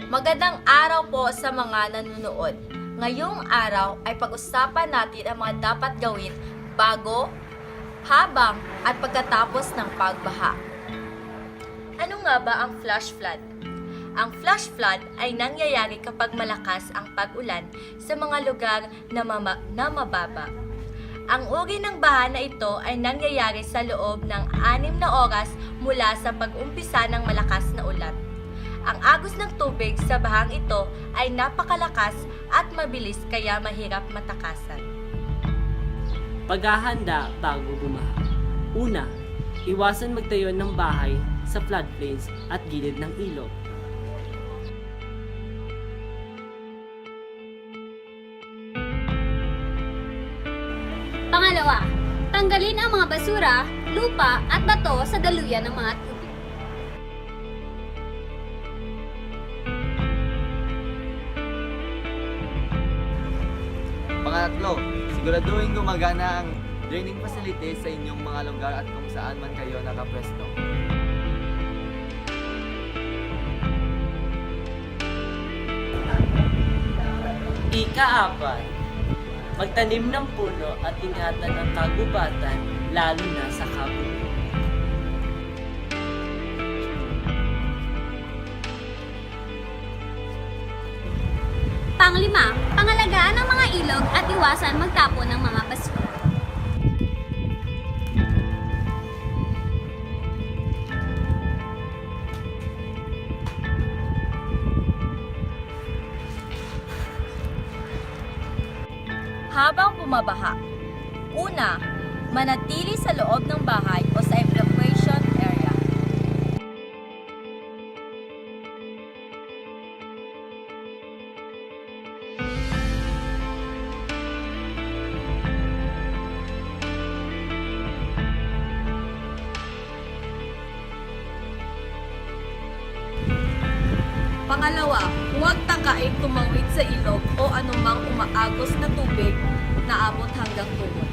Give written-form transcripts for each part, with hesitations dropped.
Magandang araw po sa mga nanonood. Ngayong araw ay pag-usapan natin ang mga dapat gawin bago, habang at pagkatapos ng pagbaha. Ano nga ba ang flash flood? Ang flash flood ay nangyayari kapag malakas ang pag-ulan sa mga lugar na mababa. Ang uri ng baha na ito ay nangyayari sa loob ng 6 na oras mula sa pag-umpisa ng malakas na ulan. Ang agos ng tubig sa bahang ito ay napakalakas at mabilis kaya mahirap matakasan. Paghahanda bago bumaha. Una, iwasan magtayo ng bahay sa floodplains at gilid ng ilog. Pangalawa, tanggalin ang mga basura, lupa at bato sa daluyan ng mga tubig. Pangatlo, siguraduhin gumagana ang draining facilities sa inyong mga lugar at kung saan man kayo nakapwesto. Ika-4, magtanim ng puno at ingatan ang kagubatan lalo na sa kabundok. Panglima, pangalagaan ang mga ilog at iwasan magtapon ng mga basura. Habang bumabaha, una, manatili sa loob ng bahay o sa evacuation area. Pangalawa, huwag tangkain tumawid sa ilog o anumang umaagos na tubig na abot hanggang tuhod.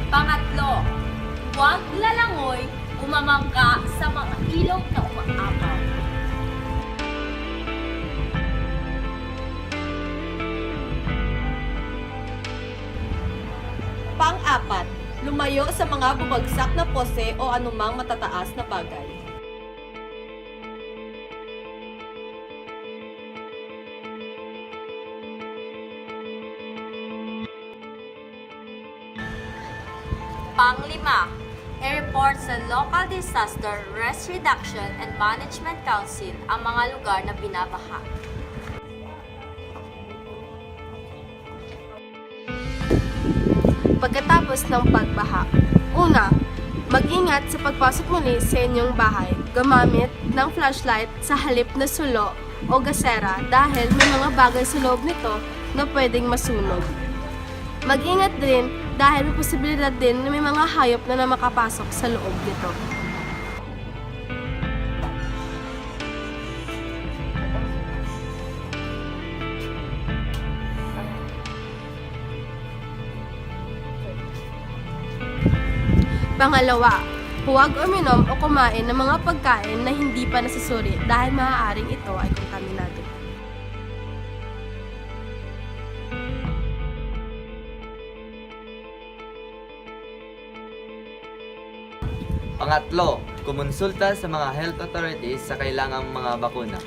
Pangatlo, huwag lalangoy umamangka sa mga ilog na umaapaw. Pang-apat, lumayo sa mga bumagsak na pose o anumang matataas na bagay. Pang-lima, i-report sa Local Disaster Risk Reduction and Management Council ang mga lugar na binabaha. Pagkatapos ng pagbaha, una, mag-ingat sa pagpasok muli sa inyong bahay. Gumamit ng flashlight sa halip na sulo o gasera dahil may mga bagay sa loob nito na pwedeng masunog. Mag-ingat din dahil may posibilidad din na may mga hayop na makapasok sa loob nito. Pangalawa, huwag uminom o kumain ng mga pagkain na hindi pa nasusuri dahil maaaring ito ay kontaminado. Pangatlo, kumonsulta sa mga health authorities sa kailangang mga bakuna.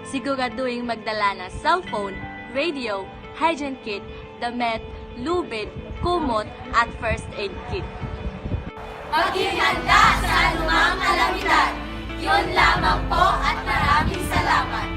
Siguraduhin magdala ng cellphone, radio, hygiene kit, damit, lubid, kumot, at first aid kit. Maging handa sa anumang kalamidad. Yun lamang po at maraming salamat.